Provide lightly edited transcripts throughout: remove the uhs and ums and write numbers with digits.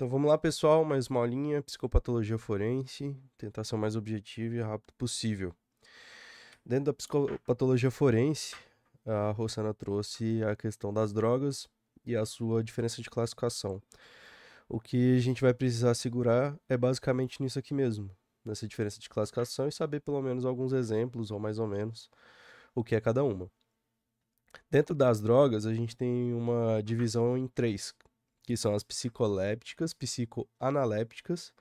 Então vamos lá, pessoal, mais uma aulinha, psicopatologia forense, tentar ser o mais objetivo e rápido possível. Dentro da psicopatologia forense, a Rossana trouxe a questão das drogas e a sua diferença de classificação. O que a gente vai precisar segurar é basicamente nisso aqui mesmo, nessa diferença de classificação e saber pelo menos alguns exemplos, ou mais ou menos, o que é cada uma. Dentro das drogas, a gente tem uma divisão em três, que são as psicolépticas, psicoanalépticas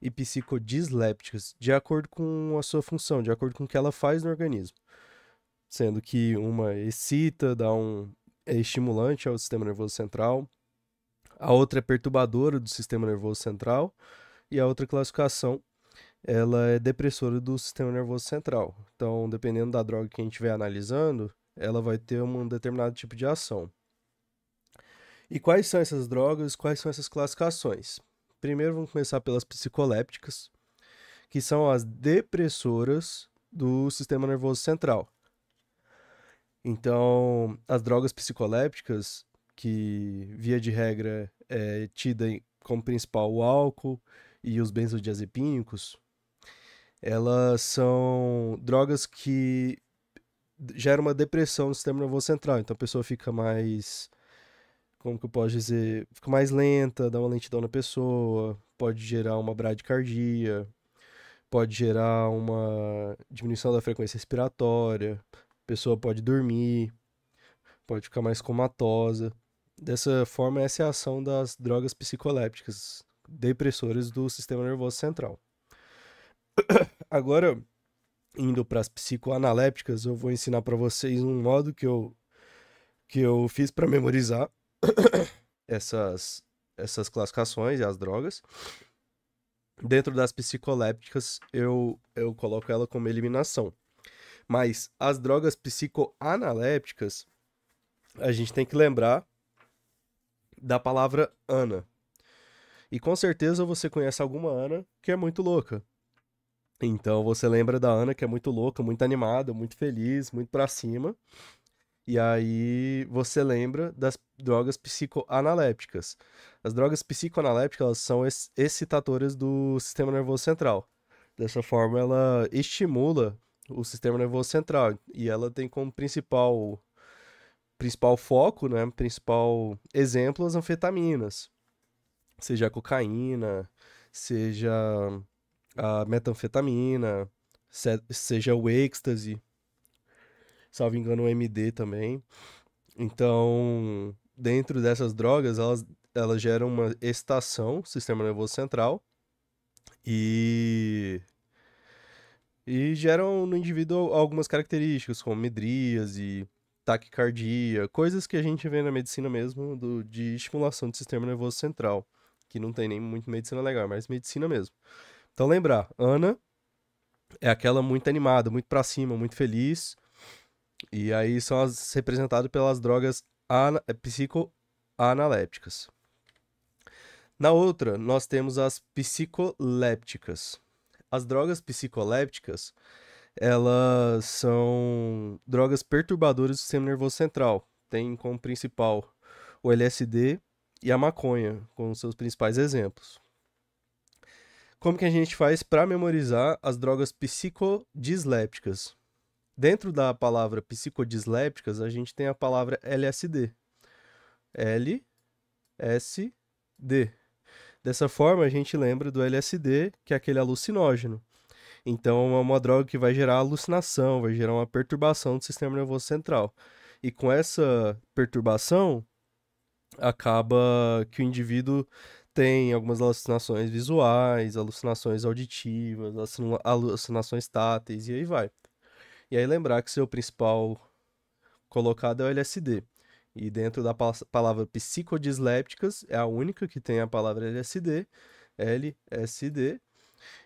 e psicodislépticas, de acordo com a sua função, de acordo com o que ela faz no organismo. Sendo que uma excita, é estimulante ao sistema nervoso central, a outra é perturbadora do sistema nervoso central e a outra classificação, ela é depressora do sistema nervoso central. Então, dependendo da droga que a gente estiver analisando, ela vai ter um determinado tipo de ação. E quais são essas drogas? Quais são essas classificações? Primeiro vamos começar pelas psicolépticas, que são as depressoras do sistema nervoso central. Então, as drogas psicolépticas, que via de regra é tida como principal o álcool e os benzodiazepínicos, elas são drogas que geram uma depressão no sistema nervoso central. Então a pessoa fica mais, como que eu posso dizer, fica mais lenta, dá uma lentidão na pessoa, pode gerar uma bradicardia, pode gerar uma diminuição da frequência respiratória, a pessoa pode dormir, pode ficar mais comatosa. Dessa forma, essa é a ação das drogas psicolépticas, depressoras do sistema nervoso central. Agora, indo para as psicoanalépticas, eu vou ensinar para vocês um modo que eu fiz para memorizar essas, essas classificações e as drogas. Dentro das psicolépticas, eu coloco ela como eliminação. Mas as drogas psicoanalépticas, a gente tem que lembrar da palavra Ana. E com certeza você conhece alguma Ana que é muito louca. Então você lembra da Ana que é muito louca, muito animada, muito feliz, muito pra cima. E aí você lembra das drogas psicoanalépticas. As drogas psicoanalépticas elas são excitadoras do sistema nervoso central. Dessa forma, ela estimula o sistema nervoso central e ela tem como principal foco, né, principal exemplo as anfetaminas, seja a cocaína, seja a metanfetamina, seja o êxtase, salvo engano o MD também. Então, dentro dessas drogas, elas geram uma excitação do sistema nervoso central e, e geram no indivíduo algumas características, como midríase, taquicardia, coisas que a gente vê na medicina mesmo de estimulação do sistema nervoso central, que não tem nem muito medicina legal, mas medicina mesmo. Então, lembrar, Ana é aquela muito animada, muito pra cima, muito feliz, e aí são as representadas pelas drogas psicoanalépticas. Na outra, nós temos as psicolépticas. As drogas psicolépticas, elas são drogas perturbadoras do sistema nervoso central. Tem como principal o LSD e a maconha, como seus principais exemplos. Como que a gente faz para memorizar as drogas psicodislépticas? Dentro da palavra psicodislépticas, a gente tem a palavra LSD. LSD. Dessa forma, a gente lembra do LSD, que é aquele alucinógeno. Então, é uma droga que vai gerar alucinação, vai gerar uma perturbação do sistema nervoso central. E com essa perturbação, acaba que o indivíduo tem algumas alucinações visuais, alucinações auditivas, alucinações táteis, e aí vai. E aí lembrar que seu principal colocado é o LSD. E dentro da palavra psicodislépticas, é a única que tem a palavra LSD, LSD.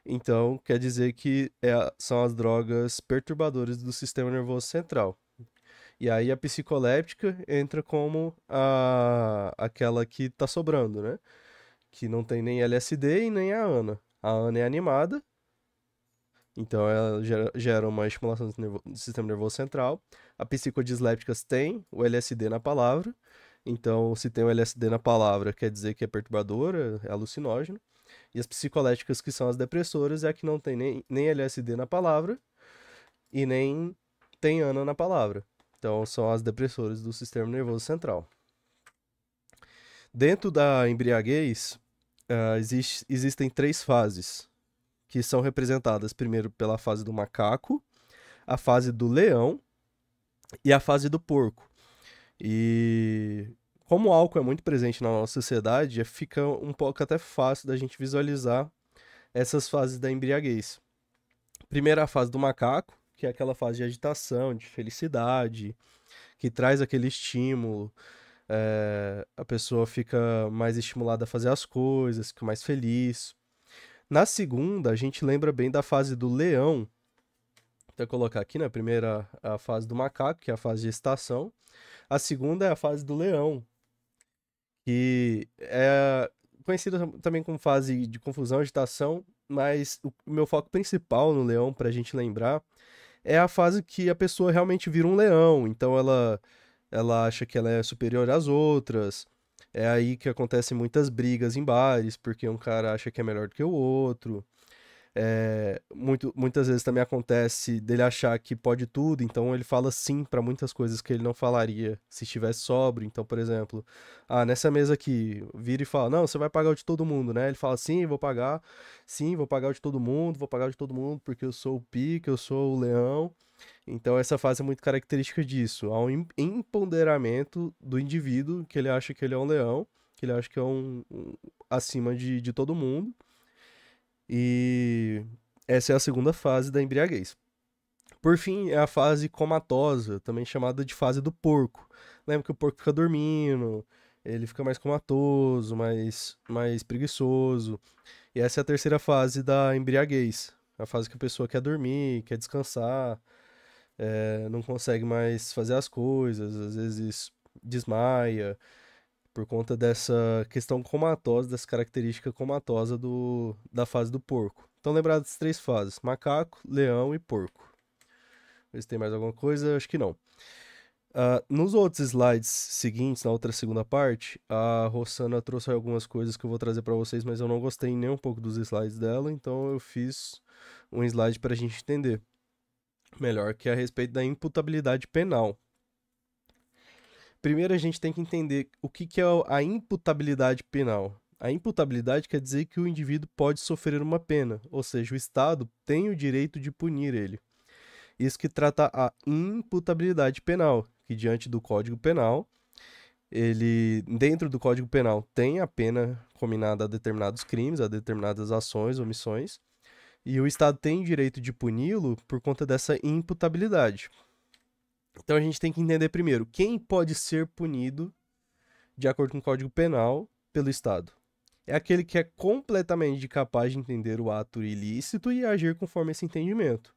Então, quer dizer que são as drogas perturbadoras do sistema nervoso central. E aí a psicoléptica entra como aquela que tá sobrando, né? Que não tem nem LSD e nem a ANA. A ANA é animada, então ela gera uma estimulação do sistema nervoso central. A psicodislépticas tem o LSD na palavra Então, se tem o LSD na palavra, quer dizer que é perturbadora, é alucinógeno. E as psicoléticas, que são as depressoras, é a que não tem nem LSD na palavra e nem tem ANA na palavra. Então, são as depressoras do sistema nervoso central. Dentro da embriaguez, existem 3 fases, que são representadas primeiro pela fase do macaco, a fase do leão e a fase do porco. E como o álcool é muito presente na nossa sociedade, fica um pouco até fácil da gente visualizar essas fases da embriaguez. Primeiro a fase do macaco, que é aquela fase de agitação, de felicidade, que traz aquele estímulo. A pessoa fica mais estimulada a fazer as coisas, fica mais feliz. Na segunda, a gente lembra bem da fase do leão. Vou colocar aqui, na primeira, a fase do macaco, que é a fase de excitação. A segunda é a fase do leão, que é conhecida também como fase de confusão, agitação, mas o meu foco principal no leão, pra gente lembrar, é a fase que a pessoa realmente vira um leão. Então ela acha que ela é superior às outras. É aí que acontecem muitas brigas em bares, porque um cara acha que é melhor do que o outro. Muitas vezes também acontece dele achar que pode tudo, então ele fala sim para muitas coisas que ele não falaria se estivesse sóbrio. Então, por exemplo, nessa mesa aqui, vira e fala: Não, você vai pagar o de todo mundo, né? Ele fala: sim, vou pagar o de todo mundo, vou pagar o de todo mundo, porque eu sou o pica, eu sou o leão. Então, essa fase é muito característica disso. Há um empoderamento do indivíduo, que ele acha que ele é um leão, que ele acha que é acima de todo mundo. E essa é a segunda fase da embriaguez. Por fim, é a fase comatosa, também chamada de fase do porco. Lembra que o porco fica dormindo, ele fica mais comatoso, mais preguiçoso. E essa é a terceira fase da embriaguez. A fase que a pessoa quer dormir, quer descansar, não consegue mais fazer as coisas, às vezes desmaia, por conta dessa questão comatosa, dessa característica comatosa da fase do porco. Então, lembrar das 3 fases: macaco, leão e porco. Ver se tem mais alguma coisa, acho que não. Nos outros slides seguintes, na outra segunda parte, a Rossana trouxe algumas coisas que eu vou trazer para vocês, mas eu não gostei nem um pouco dos slides dela, então eu fiz um slide para a gente entender melhor, que é a respeito da imputabilidade penal. Primeiro a gente tem que entender o que é a imputabilidade penal. A imputabilidade quer dizer que o indivíduo pode sofrer uma pena, ou seja, o Estado tem o direito de punir ele. Isso que trata a imputabilidade penal, que diante do Código Penal, ele dentro do Código Penal tem a pena combinada a determinados crimes, a determinadas ações, omissões, e o Estado tem o direito de puni-lo por conta dessa imputabilidade. Então a gente tem que entender primeiro quem pode ser punido de acordo com o Código Penal pelo Estado. É aquele que é completamente capaz de entender o ato ilícito e agir conforme esse entendimento.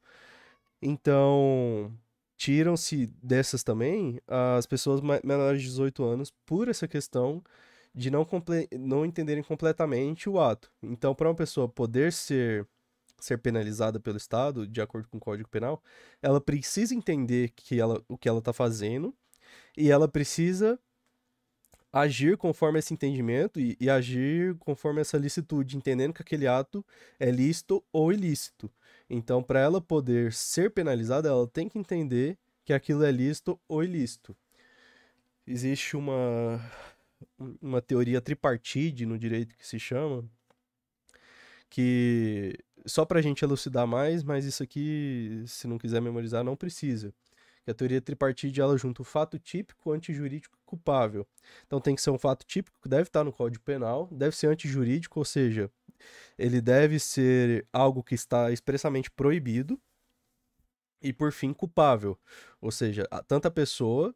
Então, tiram-se dessas também as pessoas menores de 18 anos por essa questão de não entenderem completamente o ato. Então, para uma pessoa poder ser penalizada pelo Estado, de acordo com o Código Penal, ela precisa entender o que ela está fazendo e ela precisa agir conforme esse entendimento e agir conforme essa licitude, entendendo que aquele ato é lícito ou ilícito. Então, para ela poder ser penalizada, ela tem que entender que aquilo é lícito ou ilícito. Existe uma teoria tripartite no direito que se chama, que só para a gente elucidar mais, mas isso aqui, se não quiser memorizar, não precisa. Que a teoria tripartite, ela junta o fato típico, antijurídico e culpável. Então tem que ser um fato típico, que deve estar no Código Penal, deve ser antijurídico, ou seja, ele deve ser algo que está expressamente proibido, e por fim, culpável. Ou seja, tanto a pessoa,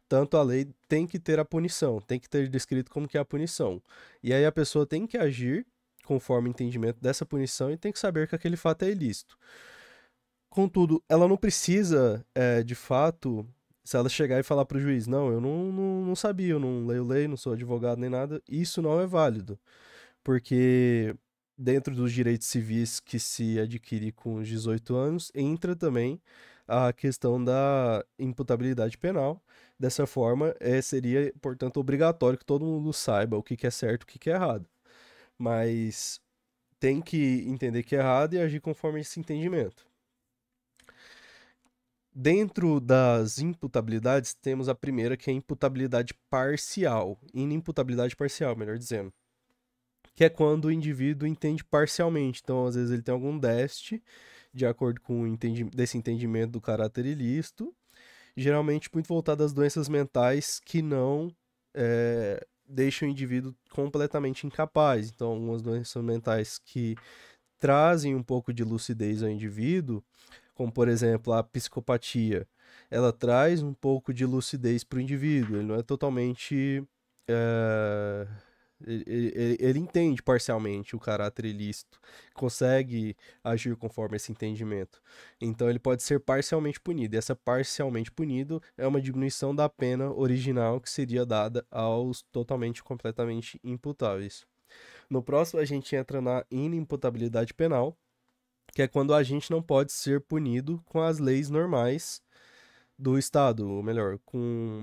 tanto a lei tem que ter a punição, tem que ter descrito como que é a punição. E aí a pessoa tem que agir conforme o entendimento dessa punição e tem que saber que aquele fato é ilícito. Contudo, ela não precisa, de fato, se ela chegar e falar para o juiz: Não, eu não sabia, eu não leio lei, não sou advogado nem nada, isso não é válido. Porque dentro dos direitos civis que se adquire com os 18 anos, entra também a questão da imputabilidade penal. Dessa forma, seria, portanto, obrigatório que todo mundo saiba o que que é certo e o que que é errado. Mas tem que entender que é errado e agir conforme esse entendimento. Dentro das imputabilidades, temos a primeira, que é a imputabilidade parcial. Inimputabilidade parcial, melhor dizendo. Que é quando o indivíduo entende parcialmente. Então, às vezes, ele tem algum déficit, de acordo com desse entendimento do caráter ilícito, geralmente muito voltado às doenças mentais que não deixam o indivíduo completamente incapaz. Então, algumas doenças mentais que trazem um pouco de lucidez ao indivíduo, como por exemplo a psicopatia, ela traz um pouco de lucidez para o indivíduo, ele não é totalmente. eh, ele entende parcialmente o caráter ilícito, consegue agir conforme esse entendimento. Então ele pode ser parcialmente punido. E essa parcialmente punido é uma diminuição da pena original que seria dada aos totalmente completamente imputáveis. No próximo, a gente entra na inimputabilidade penal, que é quando a gente não pode ser punido com as leis normais do Estado, ou melhor,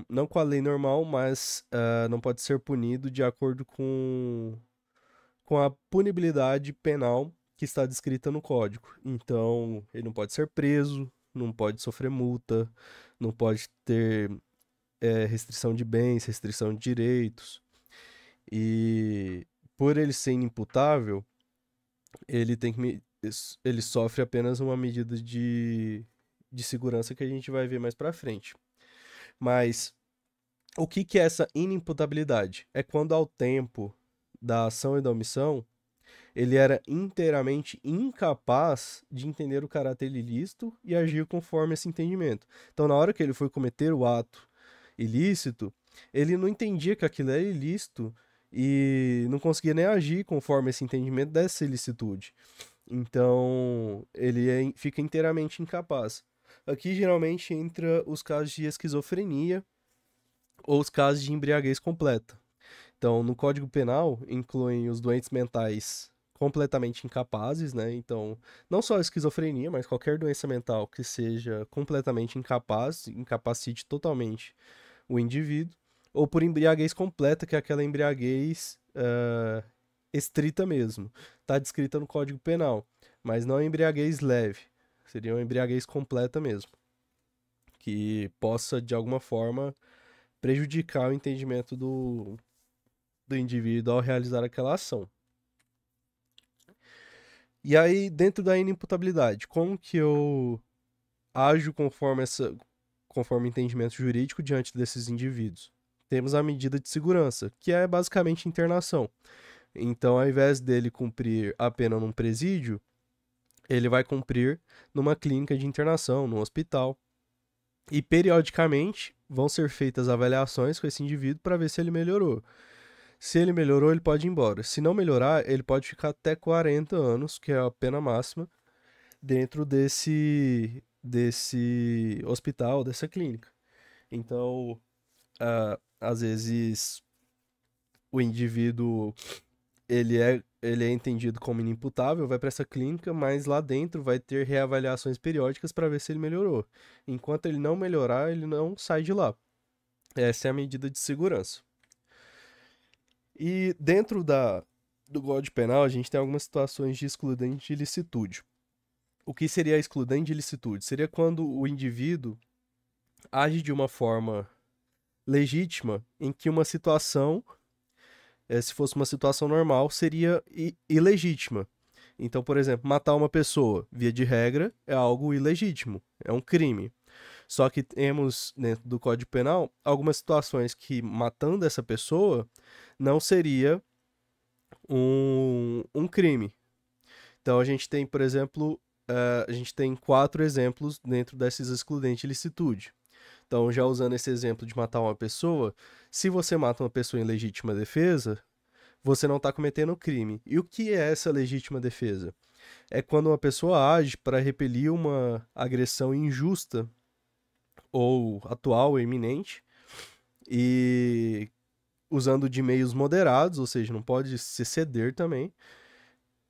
não com a lei normal, mas não pode ser punido de acordo com a punibilidade penal que está descrita no Código. Então, ele não pode ser preso, não pode sofrer multa, não pode ter restrição de bens, restrição de direitos. E por ele ser inimputável, ele tem que ele sofre apenas uma medida de segurança que a gente vai ver mais pra frente. Mas o que que é essa inimputabilidade? É quando ao tempo da ação e da omissão, ele era inteiramente incapaz de entender o caráter ilícito e agir conforme esse entendimento. Então, na hora que ele foi cometer o ato ilícito, ele não entendia que aquilo era ilícito e não conseguia nem agir conforme esse entendimento dessa ilicitude. Então, ele fica inteiramente incapaz. Aqui geralmente entra os casos de esquizofrenia ou os casos de embriaguez completa. Então, no Código Penal, incluem os doentes mentais completamente incapazes, né? Então, não só a esquizofrenia, mas qualquer doença mental que seja completamente incapaz, incapacite totalmente o indivíduo, ou por embriaguez completa, que é aquela embriaguez estrita mesmo. Está descrita no Código Penal, mas não é embriaguez leve, seria uma embriaguez completa mesmo, que possa, de alguma forma, prejudicar o entendimento do indivíduo ao realizar aquela ação. E aí, dentro da inimputabilidade, como que eu ajo conforme entendimento jurídico diante desses indivíduos? Temos a medida de segurança, que é basicamente internação. Então, ao invés dele cumprir a pena num presídio, ele vai cumprir numa clínica de internação, num hospital. E periodicamente vão ser feitas avaliações com esse indivíduo para ver se ele melhorou. Se ele melhorou, ele pode ir embora. Se não melhorar, ele pode ficar até 40 anos, que é a pena máxima, dentro desse hospital, dessa clínica. Então, às vezes, o indivíduo ele é entendido como inimputável, vai para essa clínica, mas lá dentro vai ter reavaliações periódicas para ver se ele melhorou. Enquanto ele não melhorar, ele não sai de lá. Essa é a medida de segurança. E dentro do Código Penal, a gente tem algumas situações de excludente de ilicitude. O que seria a excludente de ilicitude? Seria quando o indivíduo age de uma forma legítima em que uma situação, se fosse uma situação normal, seria ilegítima. Então, por exemplo, matar uma pessoa, via de regra, é algo ilegítimo, é um crime. Só que temos, dentro do Código Penal, algumas situações que, matando essa pessoa, não seria um crime. Então, a gente tem, por exemplo, a gente tem 4 exemplos dentro desses excludentes de ilicitude. Então, já usando esse exemplo de matar uma pessoa, se você mata uma pessoa em legítima defesa, você não está cometendo crime. E o que é essa legítima defesa? É quando uma pessoa age para repelir uma agressão injusta ou atual ou iminente e usando de meios moderados, ou seja, não pode se ceder também,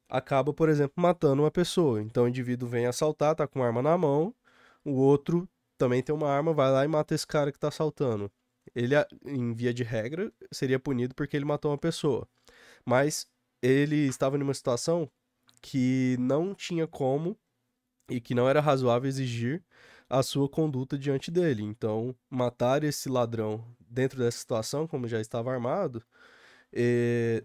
acaba, por exemplo, matando uma pessoa. Então o indivíduo vem assaltar, tá com uma arma na mão, O outro também tem uma arma, vai lá e mata esse cara que tá assaltando. Ele, em via de regra, seria punido porque ele matou uma pessoa. Mas ele estava numa situação que não tinha como e que não era razoável exigir a sua conduta diante dele. Então, matar esse ladrão dentro dessa situação, como já estava armado,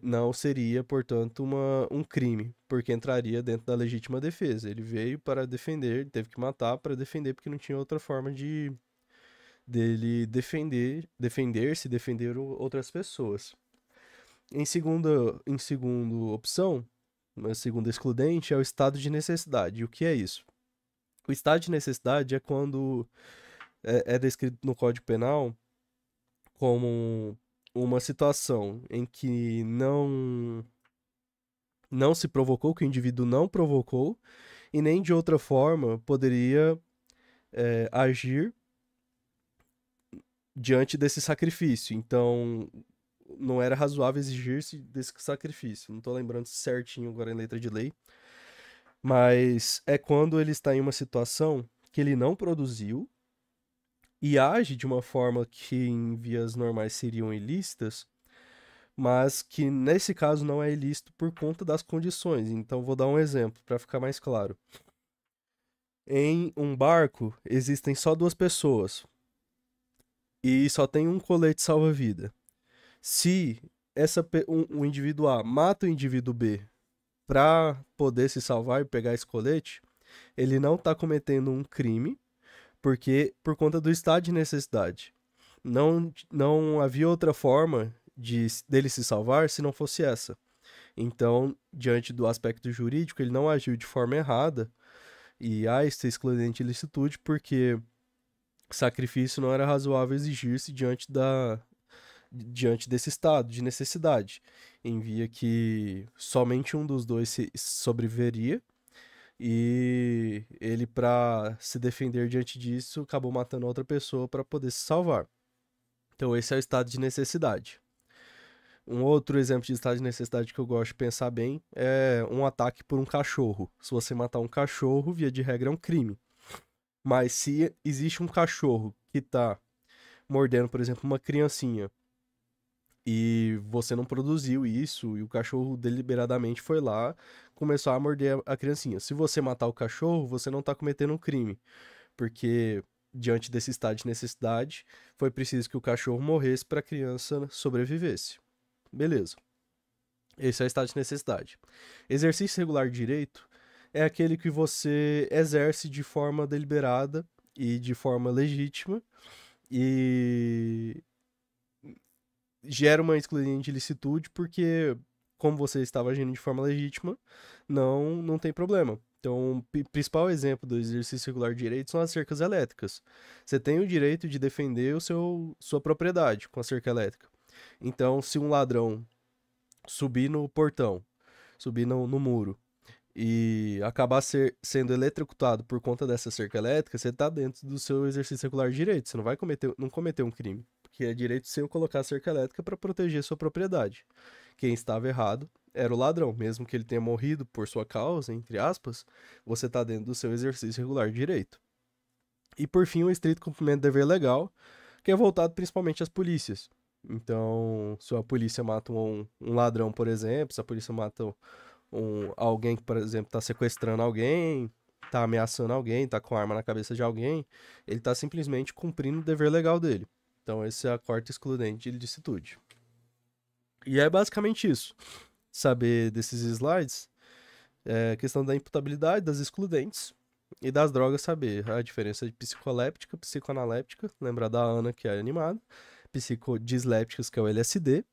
não seria, portanto, um crime, porque entraria dentro da legítima defesa. Ele veio para defender, teve que matar para defender, porque não tinha outra forma de dele defender-se, defender outras pessoas. Em segunda opção, uma segunda excludente, é o estado de necessidade. E o que é isso? O estado de necessidade é quando é descrito no Código Penal como uma situação em que não se provocou, que o indivíduo não provocou, e nem de outra forma poderia agir diante desse sacrifício. Então, não era razoável exigir-se desse sacrifício. Não estou lembrando certinho agora em letra de lei, mas é quando ele está em uma situação que ele não produziu e age de uma forma que em vias normais seriam ilícitas, mas que nesse caso não é ilícito por conta das condições. Então vou dar um exemplo para ficar mais claro. Em um barco existem só duas pessoas e só tem um colete salva-vida. Se um indivíduo A mata o indivíduo B para poder se salvar e pegar esse colete, ele não está cometendo um crime, porque por conta do estado de necessidade. Não havia outra forma dele se salvar se não fosse essa. Então, diante do aspecto jurídico, ele não agiu de forma errada e há esse excludente de ilicitude porque sacrifício não era razoável exigir-se diante desse estado de necessidade, em via que somente um dos dois sobreviveria e ele, para se defender diante disso, acabou matando outra pessoa para poder se salvar. Então, esse é o estado de necessidade. Um outro exemplo de estado de necessidade que eu gosto de pensar bem é um ataque por um cachorro. Se você matar um cachorro, via de regra, é um crime. Mas se existe um cachorro que tá mordendo, por exemplo, uma criancinha e você não produziu isso e o cachorro deliberadamente foi lá, começou a morder a criancinha. Se você matar o cachorro, você não tá cometendo um crime, porque diante desse estado de necessidade, foi preciso que o cachorro morresse para a criança sobrevivesse. Beleza. Esse é o estado de necessidade. Exercício regular de direito é aquele que você exerce de forma deliberada e de forma legítima e gera uma excludente de ilicitude porque, como você estava agindo de forma legítima, não tem problema. Então, o principal exemplo do exercício regular de direito são as cercas elétricas. Você tem o direito de defender sua propriedade com a cerca elétrica. Então, se um ladrão subir no portão, subir no muro e acabar sendo eletrocutado por conta dessa cerca elétrica, você está dentro do seu exercício regular de direito. Você não cometeu um crime, porque é direito seu colocar a cerca elétrica para proteger sua propriedade. Quem estava errado era o ladrão, mesmo que ele tenha morrido por sua causa, entre aspas, você está dentro do seu exercício regular de direito. E por fim, o estrito cumprimento do dever legal, que é voltado principalmente às polícias. Então, se a polícia mata um ladrão, por exemplo, se a polícia mata alguém que, por exemplo, está sequestrando alguém, está ameaçando alguém, está com arma na cabeça de alguém, ele está simplesmente cumprindo o dever legal dele. Então, esse é a quarta excludente de ilicitude. E é basicamente isso. Saber desses slides é questão da imputabilidade, das excludentes e das drogas, saber a diferença de psicoléptica, psicoanaléptica, lembrar da Ana, que é animada, psicodislépticas, que é o LSD.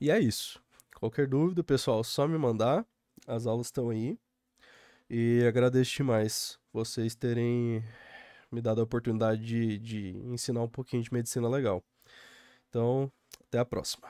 E é isso. Qualquer dúvida, pessoal, só me mandar. As aulas estão aí. E agradeço demais vocês terem me dado a oportunidade de ensinar um pouquinho de medicina legal. Então, até a próxima.